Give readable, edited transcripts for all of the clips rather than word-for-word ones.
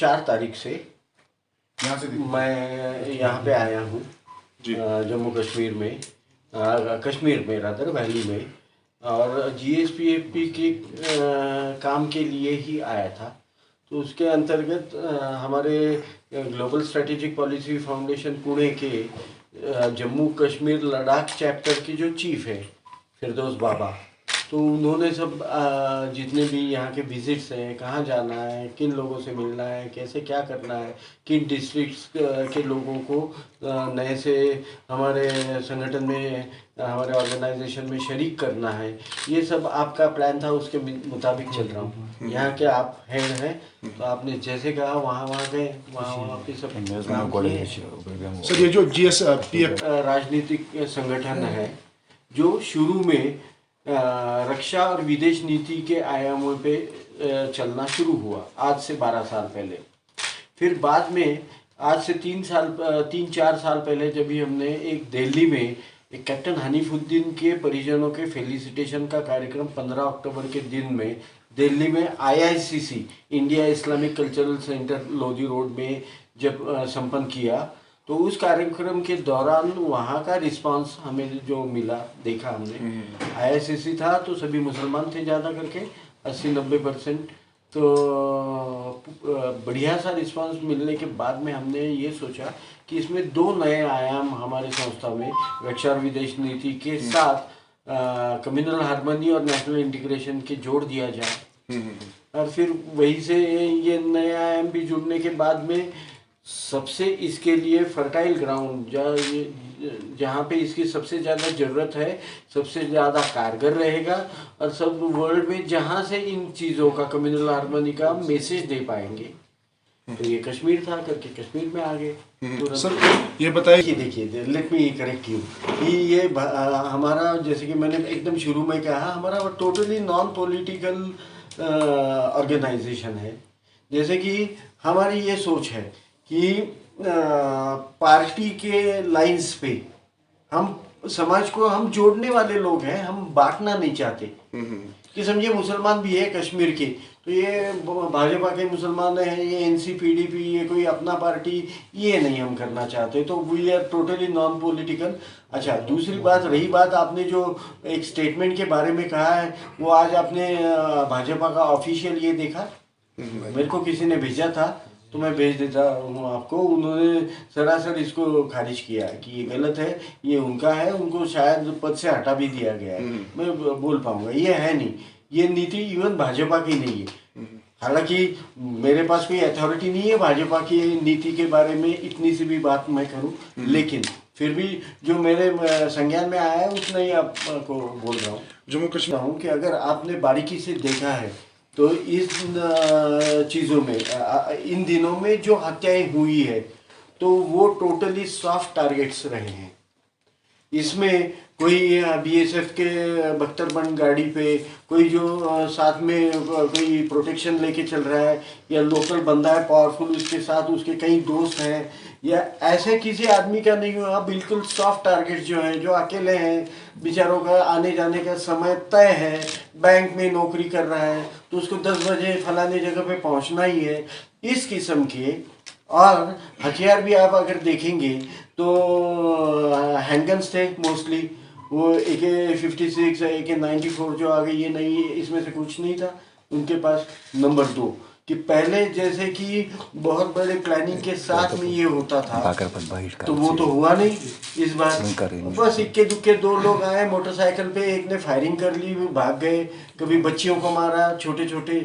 4 तारीख से यहाँ से मैं यहाँ पे आया हूँ जम्मू कश्मीर में, कश्मीर में रादर वैली में, और जीएसपीएफपी के काम के लिए ही आया था। तो उसके अंतर्गत हमारे global strategic policy foundation Pune के जम्मू कश्मीर लद्दाख चैप्टर के जो चीफ है फिरदौस बाबा, तो उन्होंने सब जितने भी यहाँ के विजिट्स हैं, कहाँ जाना है, किन लोगों से मिलना है, कैसे क्या करना है, किन डिस्ट्रिक्ट्स के लोगों को नए से हमारे संगठन में, हमारे ऑर्गेनाइजेशन में शरीक करना है, ये सब आपका प्लान था, उसके मुताबिक चल रहा हूँ। यहाँ के आप हेड हैं, तो आपने जैसे कहा वहाँ गए, वहाँ पे सब काम किए। सर, ये जो जीएसपीएफ राजनीतिक संगठन है जो शुरू में रक्षा और विदेश नीति के आयामों पे चलना शुरू हुआ आज से 12 साल पहले। फिर बाद में आज से 3-4 साल पहले जब भी हमने एक दिल्ली में एक कैप्टन हनीफुद्दीन के परिजनों के फेलिसिटेशन का कार्यक्रम 15 अक्टूबर के दिन में दिल्ली में IICC India Islamic cultural centre Lodhi road में जब संपन्न किया, तो उस कार्यक्रम के दौरान वहाँ का रिस्पांस हमें जो मिला, देखा हमने, आईआईसीसी था तो सभी मुसलमान थे ज़्यादा करके 80-90%। तो बढ़िया सा रिस्पांस मिलने के बाद में हमने ये सोचा कि इसमें 2 नए आयाम हमारे संस्था में रक्षा और विदेश नीति के साथ कम्युनल हार्मनी और नेशनल इंटीग्रेशन के जोड़ दिया जाए। और फिर वहीं से ये नए आयाम भी जुड़ने के बाद में सबसे इसके लिए फर्टाइल ग्राउंड जहाँ पे इसकी सबसे ज़्यादा ज़रूरत है, सबसे ज़्यादा कारगर रहेगा, और सब वर्ल्ड में जहाँ से इन चीज़ों का कम्युनल हार्मनी का मैसेज दे पाएंगे, तो ये कश्मीर था करके कश्मीर में आ गए। सर ये बताइए, देखिए लेट मी करेक्ट यू, ये हमारा, जैसे कि मैंने एकदम शुरू में कहा, हमारा टोटली नॉन पॉलिटिकल ऑर्गेनाइजेशन है। जैसे कि हमारी ये सोच है कि पार्टी के लाइंस पे हम समाज को हम जोड़ने वाले लोग हैं, हम बांटना नहीं चाहते। कि समझिए मुसलमान भी है कश्मीर के, तो ये भाजपा के मुसलमान हैं, ये एनसी-पीडीपी, ये कोई अपना पार्टी, ये नहीं हम करना चाहते। तो we are totally non political. अच्छा, दूसरी बात रही बात आपने जो एक स्टेटमेंट के बारे में कहा है, वो आज आपने भाजपा का ऑफिशियल ये देखा? मेरे को किसी ने भेजा था तो मैं भेज देता हूँ आपको। उन्होंने सरासर इसको खारिज किया कि ये गलत है, ये उनका है, उनको शायद पद से हटा भी दिया गया है। मैं बोल पाऊंगा, ये है नहीं, ये नीति इवन भाजपा की नहीं है। हालांकि मेरे पास कोई अथॉरिटी नहीं है भाजपा की नीति के बारे में इतनी सी भी बात मैं करूँ, लेकिन फिर भी जो मेरे संज्ञान में आया है उतना ही आपको बोल रहा हूँ। जम्मू कश्मीर हूँ कि अगर आपने बारीकी से देखा है तो इस चीज़ों में, इन दिनों में जो हत्याएं हुई है, तो वो टोटली सॉफ्ट टारगेट्स रहे हैं। इसमें कोई बीएसएफ के बख्तरबंद गाड़ी पे, कोई जो साथ में कोई प्रोटेक्शन लेके चल रहा है, या लोकल बंदा है पावरफुल, उसके साथ उसके कई दोस्त हैं, या ऐसे किसी आदमी का नहीं हुआ। बिल्कुल सॉफ्ट टारगेट जो हैं, जो अकेले हैं, बेचारों का आने जाने का समय तय है, बैंक में नौकरी कर रहा है तो उसको 10 बजे फलाने जगह पे पहुंचना ही है, इस किस्म के। और हथियार भी आप अगर देखेंगे तो हैंडगन्स थे मोस्टली, वो AK-56, AK-94 जो आ गई, ये नहीं, इसमें से कुछ नहीं था उनके पास। नंबर 2 कि पहले जैसे कि बहुत बड़े प्लानिंग के साथ में ये होता था, तो वो तो हुआ नहीं इस बार। बस इक्के दुक्के 2 लोग आए मोटरसाइकिल पे, एक ने फायरिंग कर ली, भाग गए, कभी बच्चियों को मारा छोटे छोटे,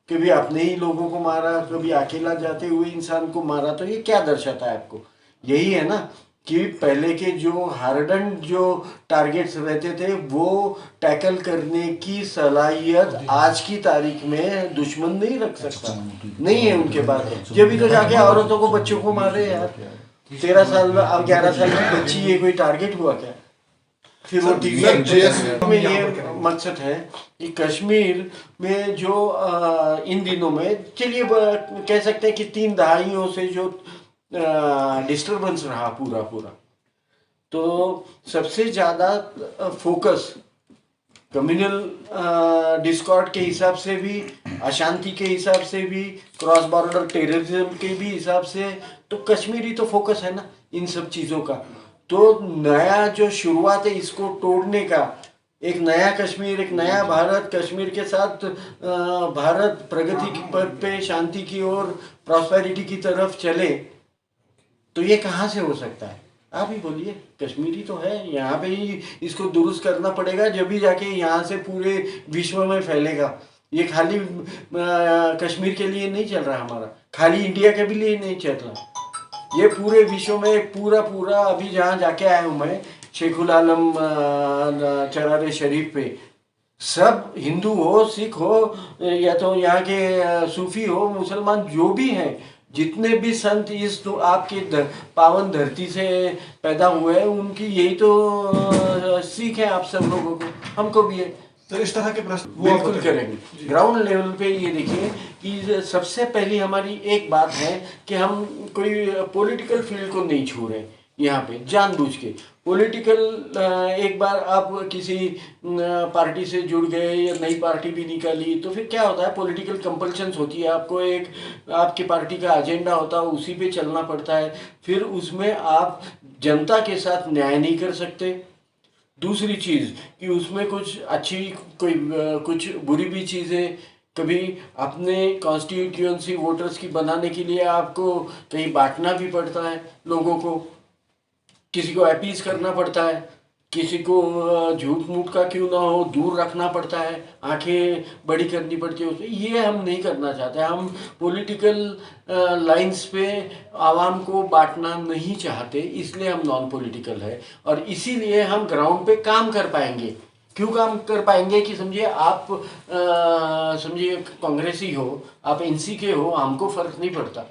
कभी अपने ही लोगों को मारा, कभी अकेला जाते हुए इंसान को मारा। तो ये क्या दर्शाता है आपको? यही है ना कि पहले के जो हार्डन जो टारगेट्स रहते थे वो टैकल करने की सलाहियत आज की तारीख में दुश्मन नहीं रख सकता, नहीं है उनके पास। जब भी तो जाके औरतों को, बच्चों को मार रहे हैं यार। 13 साल में, अब 11 साल की बच्ची, ये कोई टारगेट हुआ क्या? फिर वो टीवी में ये मकसद है कि कश्मीर में जो इन दिनों में, चलिए कह सकते हैं कि 3 दहाइयों से जो डिस्टर्बेंस रहा पूरा, तो सबसे ज़्यादा फोकस कम्युनल डिस्कॉर्ड के हिसाब से भी अशांति के हिसाब से भी, क्रॉस बॉर्डर टेररिज्म के भी हिसाब से, तो कश्मीरी तो फोकस है ना इन सब चीज़ों का। तो नया जो शुरुआत है इसको तोड़ने का, एक नया कश्मीर, एक नया भारत, कश्मीर के साथ भारत प्रगति की पथ पे, शांति की ओर, प्रॉस्पेरिटी की तरफ चले, तो ये कहाँ से हो सकता है? आप ही बोलिए। कश्मीरी तो है, यहाँ पे ही इसको दुरुस्त करना पड़ेगा, जब भी जाके यहाँ से पूरे विश्व में फैलेगा। ये खाली कश्मीर के लिए नहीं चल रहा हमारा, खाली इंडिया के भी लिए नहीं चल रहा, ये पूरे विश्व में पूरा अभी जहाँ जाके आया हूँ मैं, शेखुल आलम चरार शरीफ पे, सब हिंदू हो, सिख हो, या तो यहाँ के सूफी हो, मुसलमान, जो भी हैं, जितने भी संत इस तो आपकी पावन धरती से पैदा हुए हैं, उनकी यही तो सीख है आप सब लोगों को, हमको भी है। तो इस तरह के प्रश्न बिल्कुल करेंगे। ग्राउंड लेवल पे ये देखिए कि सबसे पहली हमारी एक बात है कि हम कोई पॉलिटिकल फील्ड को नहीं छू रहे यहाँ पे जानबूझ के। पॉलिटिकल एक बार आप किसी पार्टी से जुड़ गए या नई पार्टी भी निकाली, तो फिर क्या होता है, पॉलिटिकल कंपल्शंस होती है, आपको एक आपकी पार्टी का एजेंडा होता है, उसी पे चलना पड़ता है, फिर उसमें आप जनता के साथ न्याय नहीं कर सकते। दूसरी चीज़ कि उसमें कुछ अच्छी कुछ बुरी भी चीज़ें, कभी अपने कॉन्स्टिट्यूएंसी वोटर्स की बनाने के लिए आपको कहीं बांटना भी पड़ता है लोगों को, किसी को अपीज करना पड़ता है, किसी को झूठ मूठ का क्यों ना हो दूर रखना पड़ता है, आंखें बड़ी करनी पड़ती है उसमें। ये हम नहीं करना चाहते। हम पॉलिटिकल लाइंस पे आवाम को बांटना नहीं चाहते, इसलिए हम नॉन पॉलिटिकल है, और इसीलिए हम ग्राउंड पे काम कर पाएंगे। क्यों काम कर पाएंगे कि समझिए आप समझिए कांग्रेसी हो, आप एनसी के हो, हमको फ़र्क नहीं पड़ता,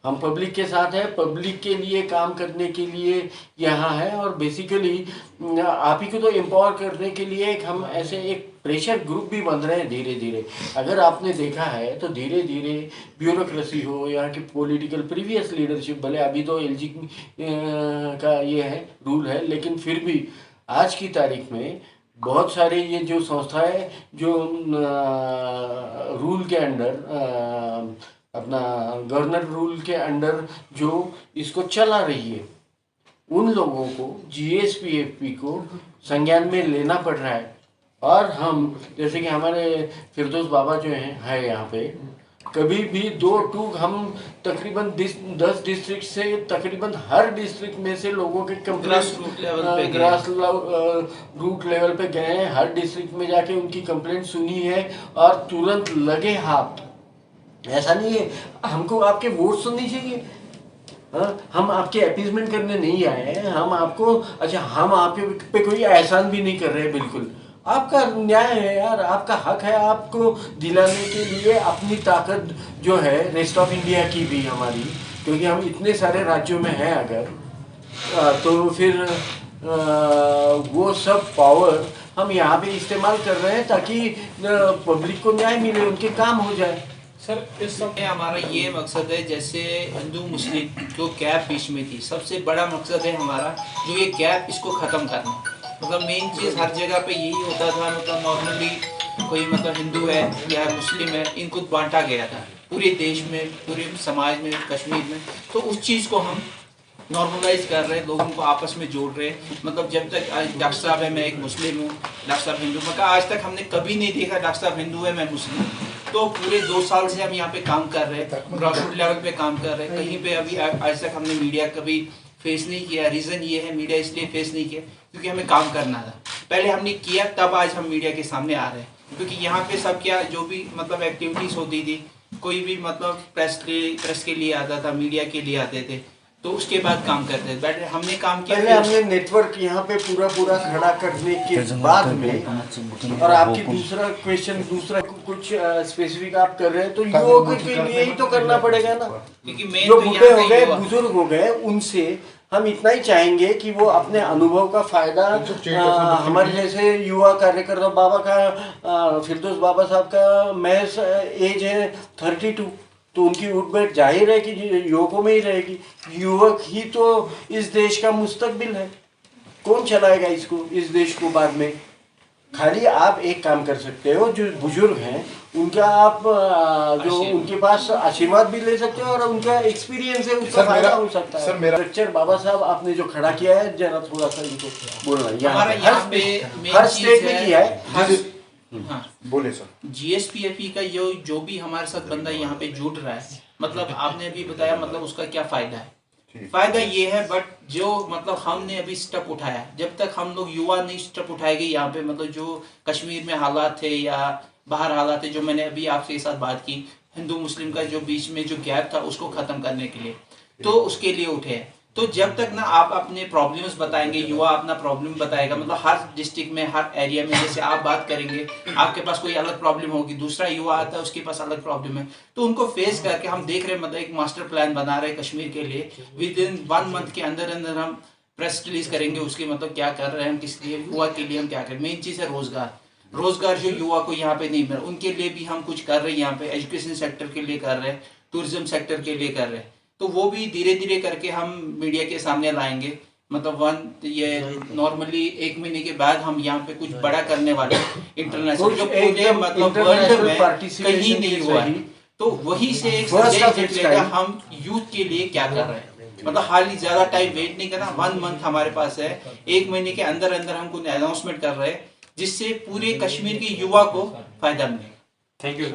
हम पब्लिक के साथ हैं, पब्लिक के लिए काम करने के लिए यहाँ है, और बेसिकली आप ही को तो एम्पावर करने के लिए एक हम ऐसे एक प्रेशर ग्रुप भी बन रहे हैं धीरे धीरे। अगर आपने देखा है तो धीरे धीरे ब्यूरोक्रेसी हो, यहाँ की पॉलिटिकल प्रीवियस लीडरशिप, भले अभी तो एलजी का ये है रूल है, लेकिन फिर भी आज की तारीख में बहुत सारे ये जो संस्थाएं जो रूल के अंडर अपना गवर्नर रूल के अंडर जो इसको चला रही है, उन लोगों को जीएसपीएफपी को संज्ञान में लेना पड़ रहा है। और हम जैसे कि हमारे फिरदौस बाबा जो हैं यहाँ पे, कभी भी दो टूक हम तकरीबन 10 डिस्ट्रिक्ट से तकरीबन हर डिस्ट्रिक्ट में से लोगों के ग्रास रूट लेवल पे गए हैं, हर डिस्ट्रिक्ट में जाके उनकी कंप्लेंट सुनी है, और तुरंत लगे हाथ। ऐसा नहीं है हमको आपके वोट सुननी चाहिए, हम आपके अपीजमेंट करने नहीं आए हैं, हम आपको, अच्छा हम आप पे कोई एहसान भी नहीं कर रहे, बिल्कुल आपका न्याय है यार, आपका हक है आपको दिलाने के लिए अपनी ताकत जो है रेस्ट ऑफ इंडिया की भी हमारी, क्योंकि हम इतने सारे राज्यों में हैं अगर, तो फिर वो सब पावर हम यहाँ पे इस्तेमाल कर रहे हैं ताकि पब्लिक को न्याय मिले, उनके काम हो जाए। सर इस समय हमारा ये मकसद है, जैसे हिंदू मुस्लिम जो गैप बीच में थी, सबसे बड़ा मकसद है हमारा जो ये गैप, इसको ख़त्म करना। मतलब मेन चीज़ हर जगह पे यही होता था, मतलब नॉर्मली कोई मतलब हिंदू है या मुस्लिम है, इनको बांटा गया था पूरे देश में, पूरे समाज में, कश्मीर में। तो उस चीज़ को हम नॉर्मलाइज कर रहे हैं, लोगों को आपस में जोड़ रहे हैं। मतलब जब तक डॉक्टर साहब है, मैं एक मुस्लिम हूँ, डॉक्टर साहब हिंदू, मैं आज तक हमने कभी नहीं देखा डॉक्टर साहब हिंदू है मैं मुस्लिम। तो पूरे 2 साल से हम यहाँ पे काम कर रहे हैं, ग्रासरूट लेवल पे काम कर रहे हैं। कहीं पे अभी आज तक हमने मीडिया कभी फेस नहीं किया। रीज़न ये है मीडिया इसलिए फेस नहीं किया क्योंकि हमें काम करना था, पहले हमने किया, तब आज हम मीडिया के सामने आ रहे हैं। क्योंकि यहाँ पे सब क्या जो भी मतलब एक्टिविटीज़ होती थी, कोई भी मतलब प्रेस के लिए आता था, मीडिया के लिए आते थे, तो उसके बाद काम करते थे। हमने काम किया, पहले हमने नेटवर्क यहाँ पे पूरा खड़ा करने के बाद में, और आपकी दूसरा क्वेश्चन, दूसरा कुछ स्पेसिफिक आप कर रहे हैं, तो योग के लिए ही तो करना पड़ेगा ना, क्योंकि मेन जो तो बूढ़े हो गए, बुजुर्ग हो गए, उनसे हम इतना ही चाहेंगे कि वो अपने अनुभव का फायदा, हमारे जैसे युवा कार्यकर्ता बाबा का, फिरदौस बाबा साहब का महज एज है 32, तो उनकी उठ बैठ जाहिर है कि युवकों में ही रहेगी। युवक ही तो इस देश का मुस्तकबिल है, कौन चलाएगा इसको, इस देश को बाद में? खाली आप एक काम कर सकते हो, जो बुजुर्ग हैं उनका आप जो उनके पास आशीर्वाद भी ले सकते हो और उनका एक्सपीरियंस है उसका सर, फायदा मेरा- हो सकता है। सर, मेरा- स्ट्रक्चर बाबा साहब आपने जो खड़ा किया है, जरा थोड़ा सा इनको बोलना है। हमारा हर यहाँ पे स्टेट- main हर चीज़ स्टेट में किया है। हाँ, बोले सर। जीएसपीएफई का जो भी हमारे साथ बंदा यहाँ पे जुड़ रहा है, मतलब आपने अभी बताया मतलब उसका क्या फायदा है। फायदा ये है, बट जो मतलब हमने अभी स्टेप उठाया, जब तक हम लोग युवा नहीं स्टेप उठाएंगे यहाँ पे, मतलब जो कश्मीर में हालात थे या बाहर हालात थे, जो मैंने अभी आपके साथ बात की, हिंदू मुस्लिम का जो बीच में जो गैप था उसको खत्म करने के लिए, तो उसके लिए उठे हैं। तो जब तक ना आप अपने प्रॉब्लम्स बताएंगे, युवा अपना प्रॉब्लम बताएगा, मतलब हर डिस्ट्रिक्ट में हर एरिया में जैसे आप बात करेंगे, आपके पास कोई अलग प्रॉब्लम होगी, दूसरा युवा आता है उसके पास अलग प्रॉब्लम है, तो उनको फेस करके हम देख रहे हैं, मतलब एक मास्टर प्लान बना रहे हैं कश्मीर के लिए। विद इन 1 मंथ के अंदर अंदर हम प्रेस रिलीज करेंगे उसके, मतलब क्या कर रहे हैं हम, किस लिए युवा के लिए हम क्या करें। मेन चीज़ है रोजगार जो युवा को यहाँ पे नहीं मिल रहा, उनके लिए भी हम कुछ कर रहे हैं यहाँ पे। एजुकेशन सेक्टर के लिए कर रहे हैं, टूरिज्म सेक्टर के लिए कर रहे हैं, तो वो भी धीरे धीरे करके हम मीडिया के सामने लाएंगे। मतलब ये नॉर्मली 1 महीने के बाद हम यहाँ पे कुछ बड़ा करने वाले इंटरनेशनल, जो पूरे मतलब वर्ल्ड में कहीं नहीं हुआ है। तो वही से एक संदेश निकलेगा हम यूथ के लिए क्या कर रहे हैं। मतलब हाल ही ज्यादा टाइम वेट नहीं करना, 1 मंथ हमारे पास है, 1 महीने के अंदर अंदर हम कुछ अनाउंसमेंट कर रहे हैं जिससे पूरे कश्मीर के युवा को फायदा मिले। Thank you.